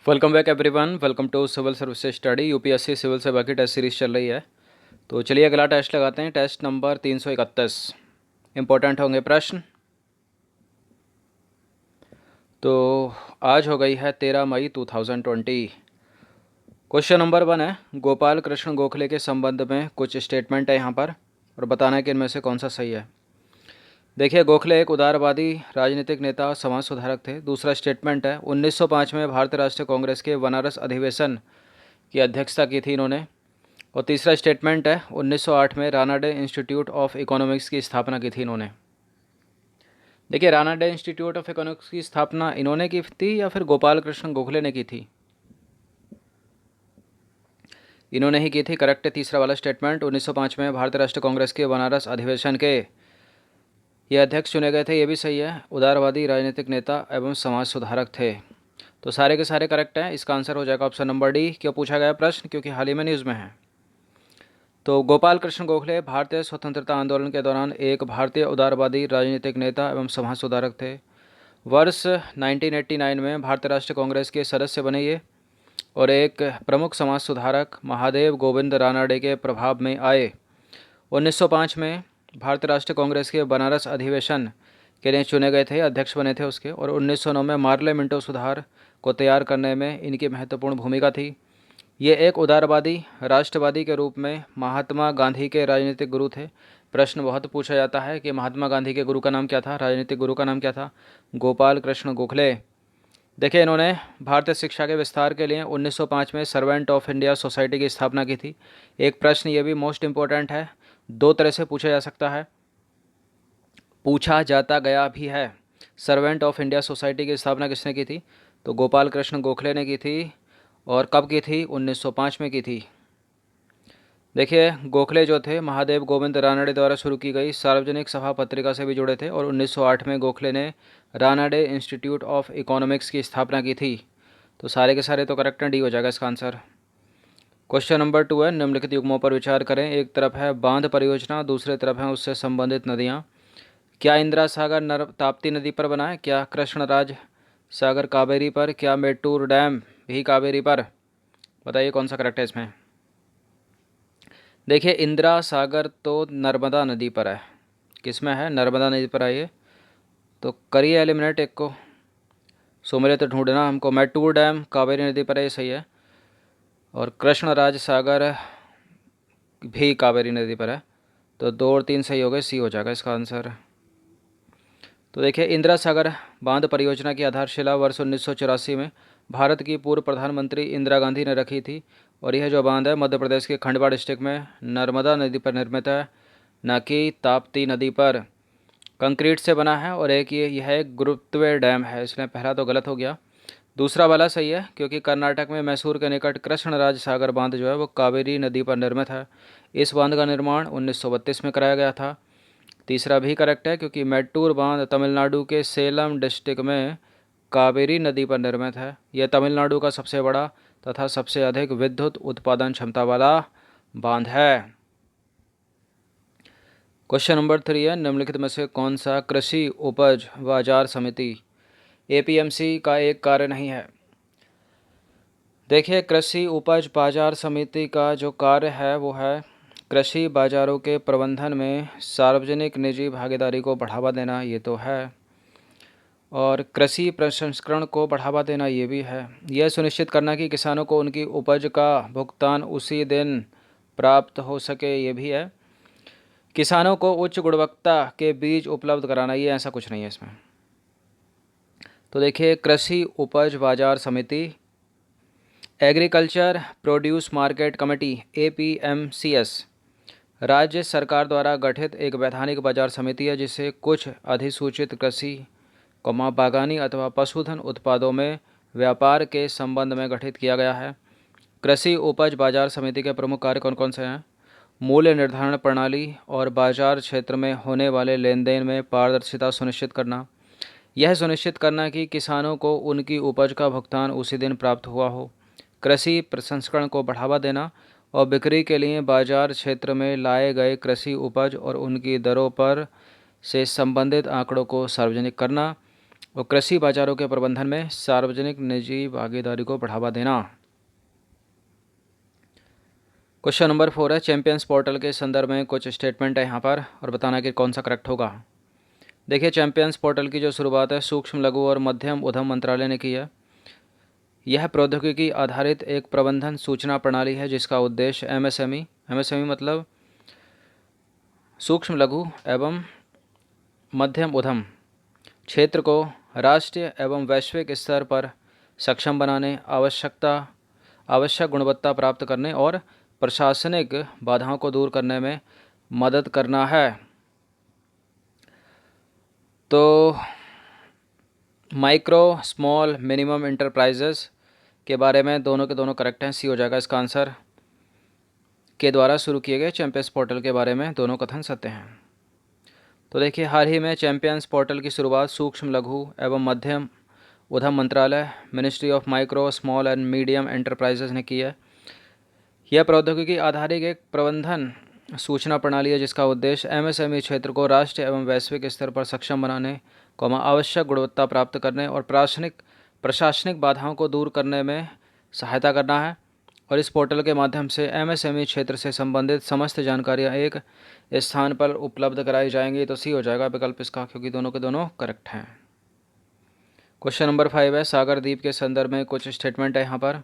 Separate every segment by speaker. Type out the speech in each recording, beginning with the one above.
Speaker 1: Welcome back everyone. Welcome to civil services study. UPSC civil से बाकी test series चल रही है। तो चलिए अगला टेस्ट लगाते हैं। Test number 331। इंपॉर्टेंट होंगे प्रश्न। तो आज हो गई है 13 मई 2020। क्वेश्चन नंबर 1 है, गोपाल कृष्ण गोखले के संबंध में कुछ स्टेटमेंट है यहाँ पर और बताना है कि इनमें से कौन सा सही है। देखिए, गोखले एक उदारवादी राजनीतिक नेता और समाज सुधारक थे। दूसरा स्टेटमेंट है, 1905 में भारतीय राष्ट्रीय कांग्रेस के बनारस अधिवेशन की अध्यक्षता की थी इन्होंने। और तीसरा स्टेटमेंट है, 1908 में रानाडे इंस्टीट्यूट ऑफ इकोनॉमिक्स की स्थापना की थी इन्होंने। देखिए, रानाडे इंस्टीट्यूट ऑफ इकोनॉमिक्स की स्थापना इन्होंने की थी या फिर गोपाल कृष्ण गोखले ने की थी? इन्होंने ही की थी। करेक्ट है तीसरा वाला स्टेटमेंट। 1905 में भारतीय राष्ट्रीय कांग्रेस के बनारस अधिवेशन के ये अध्यक्ष चुने गए थे, ये भी सही है। उदारवादी राजनीतिक नेता एवं समाज सुधारक थे। तो सारे के सारे करेक्ट हैं। इसका आंसर हो जाएगा ऑप्शन नंबर डी। क्यों पूछा गया प्रश्न? क्योंकि हाल ही में न्यूज़ में है। तो गोपाल कृष्ण गोखले भारतीय स्वतंत्रता आंदोलन के दौरान एक भारतीय उदारवादी राजनीतिक नेता एवं समाज सुधारक थे। वर्ष 1989 में भारतीय राष्ट्रीय कांग्रेस के सदस्य बने ये और एक प्रमुख समाज सुधारक महादेव गोविंद रानाडे के प्रभाव में आए। 1905 में भारतीय राष्ट्रीय कांग्रेस के बनारस अधिवेशन के लिए चुने गए थे, अध्यक्ष बने थे उसके। और 1909 में मार्ले मिंटो सुधार को तैयार करने में इनकी महत्वपूर्ण भूमिका थी। ये एक उदारवादी राष्ट्रवादी के रूप में महात्मा गांधी के राजनीतिक गुरु थे। प्रश्न बहुत पूछा जाता है कि महात्मा गांधी के गुरु का नाम क्या था, राजनीतिक गुरु का नाम क्या था? गोपाल कृष्ण गोखले। देखिए, इन्होंने भारतीय शिक्षा के विस्तार के लिए 1905 में सर्वेंट ऑफ इंडिया सोसाइटी की स्थापना की थी। एक प्रश्न ये भी मोस्ट इम्पोर्टेंट है, दो तरह से पूछा जा सकता है, पूछा जाता गया भी है। सर्वेंट ऑफ इंडिया सोसाइटी की स्थापना किसने की थी? तो गोपाल कृष्ण गोखले ने की थी। और कब की थी? 1905 में की थी। देखिए, गोखले जो थे महादेव गोविंद रानाडे द्वारा शुरू की गई सार्वजनिक सभा पत्रिका से भी जुड़े थे। और 1908 में गोखले ने रानाडे इंस्टीट्यूट ऑफ इकोनॉमिक्स की स्थापना की थी। तो सारे के सारे तो करेक्ट हैं, डी हो जाएगा इसका आंसर। क्वेश्चन नंबर 2 है, निम्नलिखित युग्मों पर विचार करें। एक तरफ है बांध परियोजना, दूसरे तरफ है उससे संबंधित नदियाँ। क्या इंदिरा सागर ताप्ती नदी पर बना है? क्या कृष्णराज सागर कावेरी पर? क्या मेट्टूर डैम भी कावेरी पर? बताइए कौन सा करेक्ट है इसमें। देखिए, इंदिरा सागर तो नर्मदा नदी पर है। किस में है? नर्मदा नदी पर है ये। तो करिए एलिमिनेट एक को। सो मेरे तो ढूंढना हमको। मेट्टूर डैम कावेरी नदी पर है, ये सही है। और कृष्णराज सागर भी कावेरी नदी पर है। तो 2 और 3 सही हो गए, सी हो जाएगा इसका आंसर। तो देखिए, इंदिरा सागर बांध परियोजना की आधारशिला वर्ष 1984 में भारत की पूर्व प्रधानमंत्री इंदिरा गांधी ने रखी थी। और यह जो बांध है मध्य प्रदेश के खंडवा डिस्ट्रिक्ट में नर्मदा नदी पर निर्मित है, न कि ताप्ती नदी पर। कंक्रीट से बना है। और एक यह एक गुरुत्वीय डैम है, इसलिए पहला तो गलत हो गया। दूसरा वाला सही है, क्योंकि कर्नाटक में मैसूर के निकट कृष्णराज सागर बांध जो है वो कावेरी नदी पर निर्मित है। इस बांध का निर्माण 1932 में कराया गया था। तीसरा भी करेक्ट है, क्योंकि मेट्टूर बांध तमिलनाडु के सेलम डिस्ट्रिक्ट में कावेरी नदी पर निर्मित है। यह तमिलनाडु का सबसे बड़ा तथा सबसे अधिक विद्युत उत्पादन क्षमता वाला बांध है। क्वेश्चन नंबर 3 है, निम्नलिखित में से कौन सा कृषि उपज बाजार समिति एपीएमसी का एक कार्य नहीं है? देखिए, कृषि उपज बाजार समिति का जो कार्य है वो है कृषि बाजारों के प्रबंधन में सार्वजनिक निजी भागीदारी को बढ़ावा देना, ये तो है। और कृषि प्रसंस्करण को बढ़ावा देना, ये भी है। यह सुनिश्चित करना कि किसानों को उनकी उपज का भुगतान उसी दिन प्राप्त हो सके, ये भी है। किसानों को उच्च गुणवत्ता के बीज उपलब्ध कराना, ये ऐसा कुछ नहीं है इसमें। तो देखिए, कृषि उपज बाजार समिति एग्रीकल्चर प्रोड्यूस मार्केट कमेटी एपीएमसीएस राज्य सरकार द्वारा गठित एक वैधानिक बाजार समिति है, जिसे कुछ अधिसूचित कृषि बागानी अथवा पशुधन उत्पादों में व्यापार के संबंध में गठित किया गया है। कृषि उपज बाजार समिति के प्रमुख कार्य कौन कौन से हैं? मूल्य निर्धारण प्रणाली और बाजार क्षेत्र में होने वाले लेन देन में पारदर्शिता सुनिश्चित करना। यह सुनिश्चित करना कि किसानों को उनकी उपज का भुगतान उसी दिन प्राप्त हुआ हो। कृषि प्रसंस्करण को बढ़ावा देना और बिक्री के लिए बाजार क्षेत्र में लाए गए कृषि उपज और उनकी दरों पर से संबंधित आंकड़ों को सार्वजनिक करना। और कृषि बाजारों के प्रबंधन में सार्वजनिक निजी भागीदारी को बढ़ावा देना। क्वेश्चन नंबर 4 है, चैंपियंस पोर्टल के संदर्भ में कुछ स्टेटमेंट है यहाँ पर और बताना कि कौन सा करेक्ट होगा। देखिए, चैंपियंस पोर्टल की जो शुरुआत है सूक्ष्म लघु और मध्यम उद्यम मंत्रालय ने की है। यह प्रौद्योगिकी आधारित एक प्रबंधन सूचना प्रणाली है जिसका उद्देश्य एमएसएमई मतलब सूक्ष्म लघु एवं मध्यम उद्यम क्षेत्र को राष्ट्रीय एवं वैश्विक स्तर पर सक्षम बनाने, आवश्यक गुणवत्ता प्राप्त करने और प्रशासनिक बाधाओं को दूर करने में मदद करना है। तो माइक्रो स्मॉल मिनिमम इंटरप्राइजेस के बारे में दोनों के दोनों करेक्ट हैं, सी हो जाएगा इसका आंसर। के द्वारा शुरू किए गए चैंपियंस पोर्टल के बारे में दोनों कथन सत्य हैं। तो देखिए, हाल ही में चैंपियंस पोर्टल की शुरुआत सूक्ष्म लघु एवं मध्यम उद्यम मंत्रालय ministry of micro small and medium enterprises ने की है। यह प्रौद्योगिकी आधारित एक प्रबंधन सूचना प्रणाली है जिसका उद्देश्य एमएसएमई क्षेत्र को राष्ट्रीय एवं वैश्विक स्तर पर सक्षम बनाने, आवश्यक गुणवत्ता प्राप्त करने और प्रशासनिक बाधाओं को दूर करने में सहायता करना है। और इस पोर्टल के माध्यम से एमएसएमई क्षेत्र से संबंधित समस्त जानकारियाँ एक स्थान पर उपलब्ध कराई जाएंगी। तो सी हो जाएगा विकल्प इसका, क्योंकि दोनों के दोनों करेक्ट हैं। क्वेश्चन नंबर 5 है, सागर द्वीप के संदर्भ में कुछ स्टेटमेंट है यहाँ पर।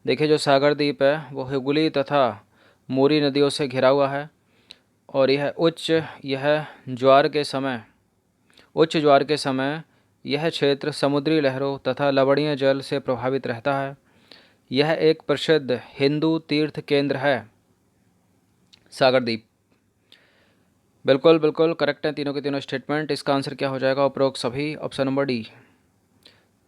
Speaker 1: देखिए, जो सागर द्वीप है वो हुगली तथा मूरी नदियों से घिरा हुआ है और उच्च ज्वार के समय यह क्षेत्र समुद्री लहरों तथा लवणीय जल से प्रभावित रहता है। यह एक प्रसिद्ध हिंदू तीर्थ केंद्र है। सागर द्वीप बिल्कुल बिल्कुल करेक्ट हैं तीनों के तीनों स्टेटमेंट। इसका आंसर क्या हो जाएगा? उपरोक्त सभी, ऑप्शन नंबर डी।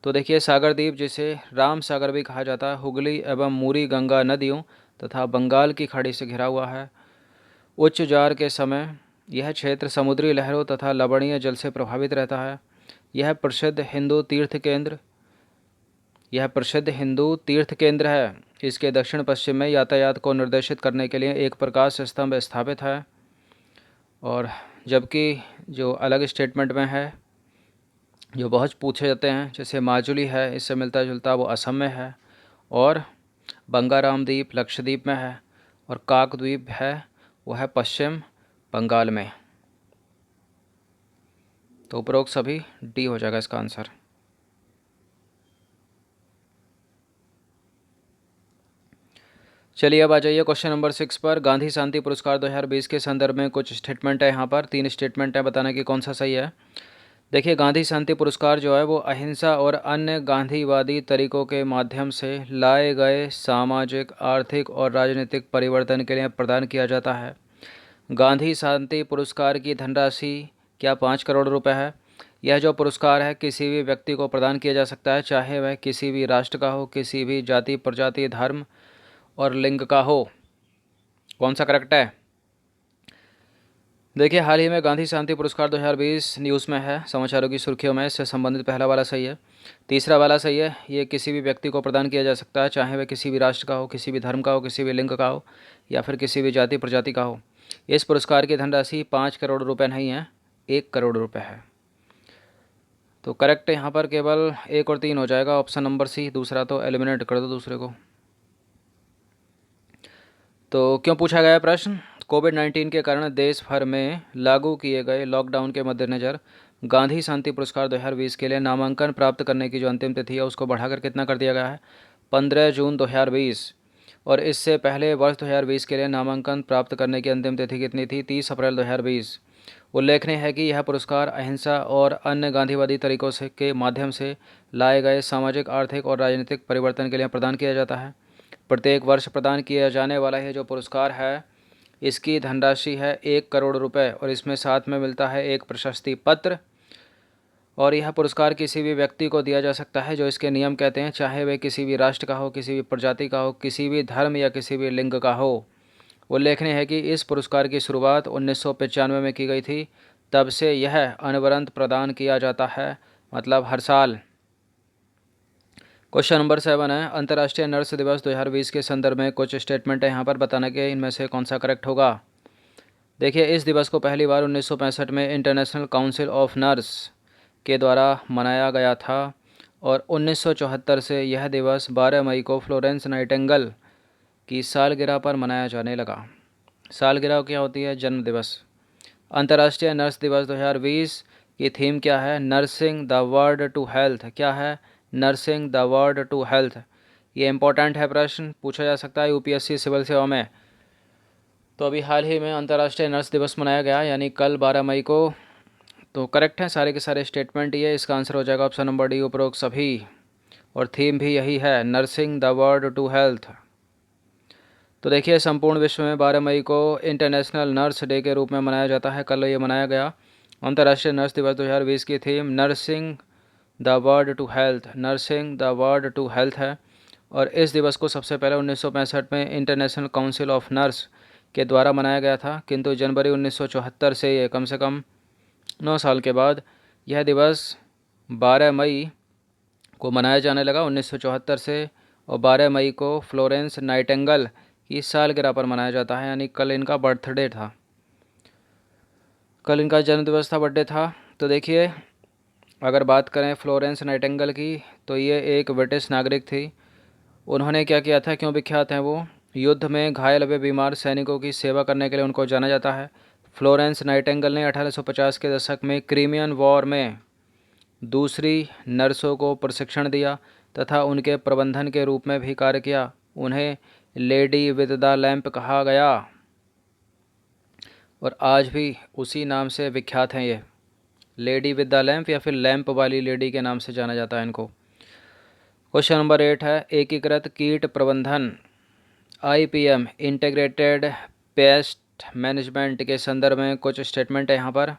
Speaker 1: तो देखिए, सागर द्वीप जिसे राम सागर भी कहा जाता है, हुगली एवं मूरी गंगा नदियों तथा बंगाल की खाड़ी से घिरा हुआ है। उच्च ज्वार के समय यह क्षेत्र समुद्री लहरों तथा लवणीय जल से प्रभावित रहता है। यह प्रसिद्ध हिंदू तीर्थ केंद्र है। इसके दक्षिण पश्चिम में यातायात को निर्देशित करने के लिए एक प्रकाश स्तंभ स्थापित है। और जबकि जो अलग स्टेटमेंट में है, जो बहुत पूछे जाते हैं, जैसे माजुली है, इससे मिलता जुलता, वो असम में है। और बंगाराम द्वीप लक्षद्वीप में है। और काक द्वीप है, वो है पश्चिम बंगाल में। तो उपरोक्त सभी डी हो जाएगा इसका आंसर। चलिए अब आ जाइए क्वेश्चन नंबर 6 पर। गांधी शांति पुरस्कार 2020 के संदर्भ में कुछ स्टेटमेंट है यहाँ पर। 3 स्टेटमेंट है, बताना कि कौन सा सही है। देखिए, गांधी शांति पुरस्कार जो है वो अहिंसा और अन्य गांधीवादी तरीकों के माध्यम से लाए गए सामाजिक, आर्थिक और राजनीतिक परिवर्तन के लिए प्रदान किया जाता है। गांधी शांति पुरस्कार की धनराशि क्या 5 करोड़ रुपए है। यह जो पुरस्कार है किसी भी व्यक्ति को प्रदान किया जा सकता है, चाहे वह किसी भी राष्ट्र का हो, किसी भी जाति, प्रजाति, धर्म और लिंग का हो। कौन सा करेक्ट है? देखिए, हाल ही में गांधी शांति पुरस्कार 2020 न्यूज़ में है, समाचारों की सुर्खियों में। इससे संबंधित पहला वाला सही है। तीसरा वाला सही है। ये किसी भी व्यक्ति को प्रदान किया जा सकता है, चाहे वह किसी भी राष्ट्र का हो, किसी भी धर्म का हो, किसी भी लिंग का हो या फिर किसी भी जाति प्रजाति का हो। इस पुरस्कार की धनराशि 5 करोड़ रुपये नहीं है, 1 करोड़ रुपये है। तो करेक्ट यहाँ पर केवल 1 और 3 हो जाएगा, ऑप्शन नंबर सी। दूसरा तो एलिमिनेट कर दो दूसरे को। तो क्यों पूछा गया प्रश्न? कोविड-19 के कारण देश भर में लागू किए गए लॉकडाउन के मद्देनज़र गांधी शांति पुरस्कार 2020 के लिए नामांकन प्राप्त करने की जो अंतिम तिथि है उसको बढ़ाकर कितना कर दिया गया है? 15 जून 2020। और इससे पहले वर्ष 2020 के लिए नामांकन प्राप्त करने की अंतिम तिथि कितनी थी? 30 अप्रैल 2020। उल्लेखनीय है कि यह पुरस्कार अहिंसा और अन्य गांधीवादी तरीकों से के माध्यम से लाए गए सामाजिक, आर्थिक और राजनीतिक परिवर्तन के लिए प्रदान किया जाता है। प्रत्येक वर्ष प्रदान किया जाने वाला यह जो पुरस्कार है, इसकी धनराशि है 1 करोड़ रुपए और इसमें साथ में मिलता है एक प्रशस्ति पत्र। और यह पुरस्कार किसी भी व्यक्ति को दिया जा सकता है जो इसके नियम कहते हैं, चाहे वह किसी भी राष्ट्र का हो, किसी भी प्रजाति का हो, किसी भी धर्म या किसी भी लिंग का हो। उल्लेखनीय है कि इस पुरस्कार की शुरुआत 1995 में की गई थी। तब से यह अनवरत प्रदान किया जाता है, मतलब हर साल। क्वेश्चन नंबर 7 है, अंतर्राष्ट्रीय नर्स दिवस 2020 के संदर्भ में कुछ स्टेटमेंट है यहाँ पर, बताना कि इनमें से कौन सा करेक्ट होगा। देखिए, इस दिवस को पहली बार 1965 में इंटरनेशनल काउंसिल ऑफ नर्स के द्वारा मनाया गया था और 1974 से यह दिवस 12 मई को फ्लोरेंस नाइटिंगेल की सालगिरह पर मनाया जाने लगा। सालगिरह क्या होती है? जन्म दिवस। अंतर्राष्ट्रीय नर्स दिवस 2020 की थीम क्या है? Nursing the world to health. क्या है? Nursing the world to health. ये इंपॉर्टेंट है, प्रश्न पूछा जा सकता है यूपीएससी सिविल सेवा में। तो अभी हाल ही में अंतर्राष्ट्रीय नर्स दिवस मनाया गया, यानी कल 12 मई को। तो करेक्ट है सारे के सारे स्टेटमेंट ये। इसका आंसर हो जाएगा ऑप्शन नंबर डी, उपरोक्त सभी। और थीम भी यही है, nursing the world to health. तो देखिए, संपूर्ण विश्व में 12 मई को इंटरनेशनल नर्स डे के रूप में मनाया जाता है। कल ये मनाया गया। अंतर्राष्ट्रीय नर्स दिवस 2020 की theme nursing the world to health, nursing the world to health है। और इस दिवस को सबसे पहले 1965 में इंटरनेशनल काउंसिल ऑफ नर्स के द्वारा मनाया गया था, किंतु जनवरी 1974 से ये कम से कम 9 साल के बाद यह दिवस 12 मई को मनाया जाने लगा 1974 से। और 12 मई को फ्लोरेंस नाइटिंगेल की सालगिरह पर मनाया जाता है, यानी कल इनका बर्थडे था, कल इनका जन्मदिवस था, बर्थडे था। तो देखिए, अगर बात करें फ्लोरेंस नाइटिंगेल की, तो ये एक ब्रिटिश नागरिक थी। उन्होंने क्या किया था, क्यों विख्यात हैं वो? युद्ध में घायल व बीमार सैनिकों की सेवा करने के लिए उनको जाना जाता है। फ्लोरेंस नाइटिंगेल ने 1850 के दशक में क्रीमियन वॉर में दूसरी नर्सों को प्रशिक्षण दिया तथा उनके प्रबंधन के रूप में भी कार्य किया। उन्हें लेडी विद द लैंप कहा गया और आज भी उसी नाम से विख्यात हैं ये, लेडी विद द लैंप या फिर लैंप वाली लेडी के नाम से जाना जाता है इनको। क्वेश्चन नंबर 8 है, एकीकृत कीट प्रबंधन IPM इंटीग्रेटेड पेस्ट मैनेजमेंट के संदर्भ में कुछ स्टेटमेंट है यहाँ पर।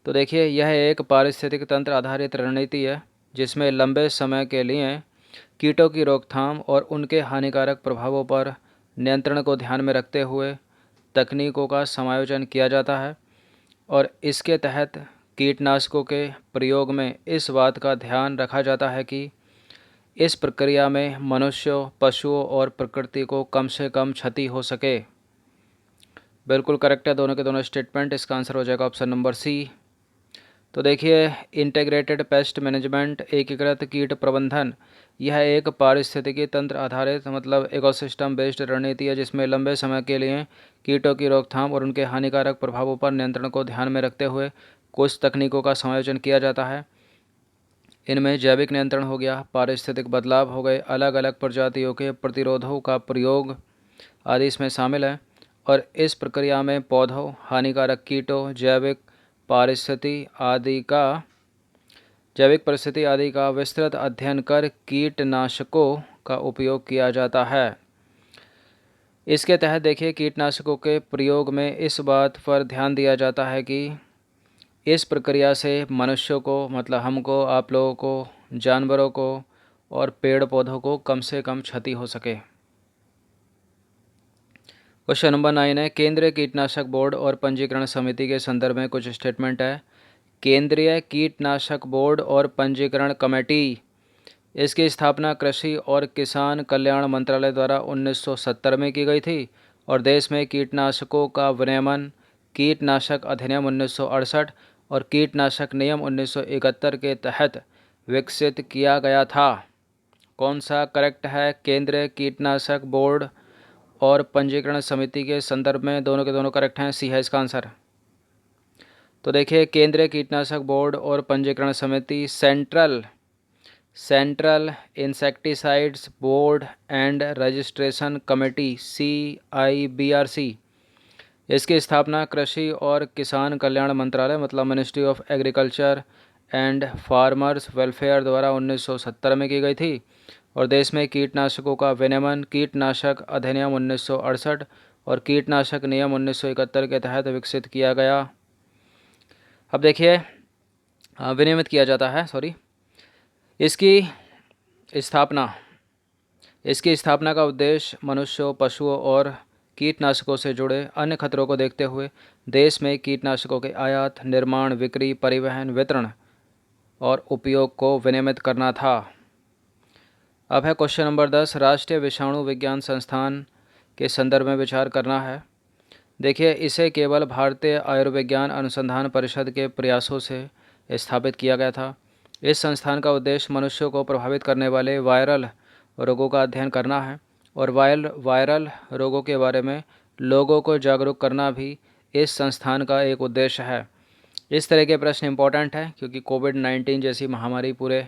Speaker 1: तो देखिए, यह एक पारिस्थितिक तंत्र आधारित रणनीति है जिसमें लंबे समय के लिए कीटों की रोकथाम और उनके हानिकारक प्रभावों पर नियंत्रण को ध्यान में रखते हुए तकनीकों का समायोजन किया जाता है। और इसके तहत कीटनाशकों के प्रयोग में इस बात का ध्यान रखा जाता है कि इस प्रक्रिया में मनुष्यों, पशुओं और प्रकृति को कम से कम क्षति हो सके। बिल्कुल करेक्ट है दोनों के दोनों स्टेटमेंट। इसका आंसर हो जाएगा ऑप्शन नंबर सी। तो देखिए, इंटीग्रेटेड पेस्ट मैनेजमेंट, एकीकृत कीट प्रबंधन, यह एक पारिस्थितिकी तंत्र आधारित मतलब इकोसिस्टम बेस्ड रणनीति है जिसमें लंबे समय के लिए कीटों की रोकथाम और उनके हानिकारक प्रभावों पर नियंत्रण को ध्यान में रखते हुए कुछ तकनीकों का समायोजन किया जाता है। इनमें जैविक नियंत्रण हो गया, पारिस्थितिक बदलाव हो गए, अलग अलग प्रजातियों के प्रतिरोधों का प्रयोग आदि इसमें शामिल है। और इस प्रक्रिया में पौधों, हानिकारक कीटों, जैविक परिस्थिति आदि का विस्तृत अध्ययन कर कीटनाशकों का उपयोग किया जाता है। इसके तहत देखिए, कीटनाशकों के प्रयोग में इस बात पर ध्यान दिया जाता है कि इस प्रक्रिया से मनुष्यों को मतलब हमको, आप लोगों को, जानवरों को और पेड़ पौधों को कम से कम क्षति हो सके। क्वेश्चन नंबर 9 है, केंद्रीय कीटनाशक बोर्ड और पंजीकरण समिति के संदर्भ में कुछ स्टेटमेंट है। केंद्रीय कीटनाशक बोर्ड और पंजीकरण कमेटी, इसकी स्थापना कृषि और किसान कल्याण मंत्रालय द्वारा 1970 में की गई थी और देश में कीटनाशकों का विनियमन कीटनाशक अधिनियम 1968 और कीटनाशक नियम 1971 के तहत विकसित किया गया था। कौन सा करेक्ट है? केंद्रीय कीटनाशक बोर्ड और पंजीकरण समिति के संदर्भ में दोनों के दोनों करेक्ट हैं, सी है इसका आंसर। तो देखिए, केंद्रीय कीटनाशक बोर्ड और पंजीकरण समिति central insecticides board and registration committee CIBRC, इसकी स्थापना कृषि और किसान कल्याण मंत्रालय मतलब ministry of agriculture and farmers welfare द्वारा 1970 में की गई थी और देश में कीटनाशकों का विनियमन कीटनाशक अधिनियम 1968 और कीटनाशक नियम 1971 के तहत विकसित किया गया। अब देखिए, विनियमित किया जाता है, इसकी स्थापना का उद्देश्य मनुष्यों, पशुओं और कीटनाशकों से जुड़े अन्य खतरों को देखते हुए देश में कीटनाशकों के आयात, निर्माण, बिक्री, परिवहन, वितरण और उपयोग को विनियमित करना था। अब है क्वेश्चन नंबर 10, राष्ट्रीय विषाणु विज्ञान संस्थान के संदर्भ में विचार करना है। देखिए, इसे केवल भारतीय आयुर्विज्ञान अनुसंधान परिषद के प्रयासों से स्थापित किया गया था। इस संस्थान का उद्देश्य मनुष्यों को प्रभावित करने वाले वायरल रोगों का अध्ययन करना है और वायरल रोगों के बारे में लोगों को जागरूक करना भी इस संस्थान का एक उद्देश्य है। इस तरह के प्रश्न इंपॉर्टेंट है क्योंकि कोविड-19 जैसी महामारी पूरे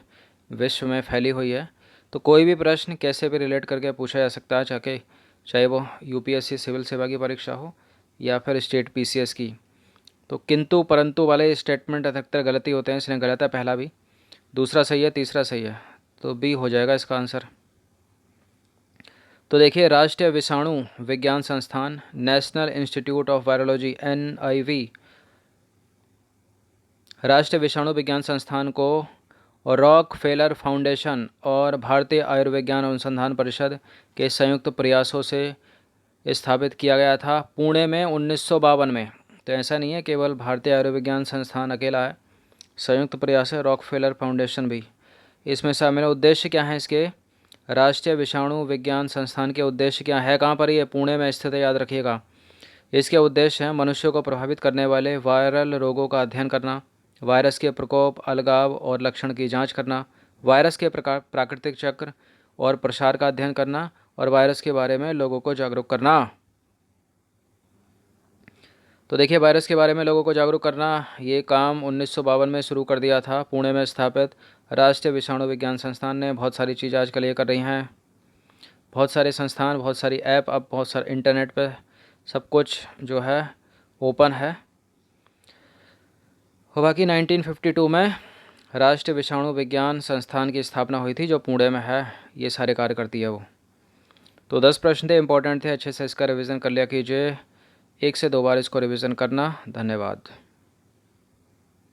Speaker 1: विश्व में फैली हुई है। तो कोई भी प्रश्न कैसे भी रिलेट करके पूछा जा सकता है, चाहे वो यूपीएससी सिविल सेवा की परीक्षा हो या फिर स्टेट पीसीएस की। तो किंतु परंतु वाले स्टेटमेंट अधिकतर गलती होते हैं, इसलिए गलत है पहला भी। दूसरा सही है, तीसरा सही है, तो बी हो जाएगा इसका आंसर। तो देखिए, राष्ट्रीय विषाणु विज्ञान संस्थान national institute of virology NIV राष्ट्रीय विषाणु विज्ञान संस्थान को रॉकफेलर फाउंडेशन और भारतीय आयुर्विज्ञान अनुसंधान परिषद के संयुक्त प्रयासों से स्थापित किया गया था पुणे में 1952 में। तो ऐसा नहीं है केवल भारतीय आयुर्विज्ञान संस्थान अकेला है, संयुक्त प्रयास है, रॉकफेलर फाउंडेशन भी इसमें शामिल है। उद्देश्य क्या है इसके? राष्ट्रीय विषाणु विज्ञान संस्थान के उद्देश्य क्या है? कहाँ पर ये पुणे में स्थित है, याद रखिएगा। इसके उद्देश्य हैं मनुष्यों को प्रभावित करने वाले वायरल रोगों का अध्ययन करना, वायरस के प्रकोप, अलगाव और लक्षण की जांच करना, वायरस के प्राकृतिक चक्र और प्रसार का अध्ययन करना और वायरस के बारे में लोगों को जागरूक करना। तो देखिए, वायरस के बारे में लोगों को जागरूक करना, ये काम 1952 में शुरू कर दिया था पुणे में स्थापित राष्ट्रीय विषाणु विज्ञान संस्थान ने। बहुत सारी चीज़ आजकल ये कर रही हैं, बहुत सारे संस्थान, बहुत सारी ऐप, अब बहुत सारे इंटरनेट पे सब कुछ जो है ओपन है। और बाकी 1952 में राष्ट्रीय विषाणु विज्ञान संस्थान की स्थापना हुई थी जो पुणे में है, ये सारे कार्य करती है वो। तो 10 प्रश्न थे, इंपॉर्टेंट थे, अच्छे से इसका रिवीजन कर लिया कीजिए। 1 से 2 बार इसको रिवीजन करना। धन्यवाद।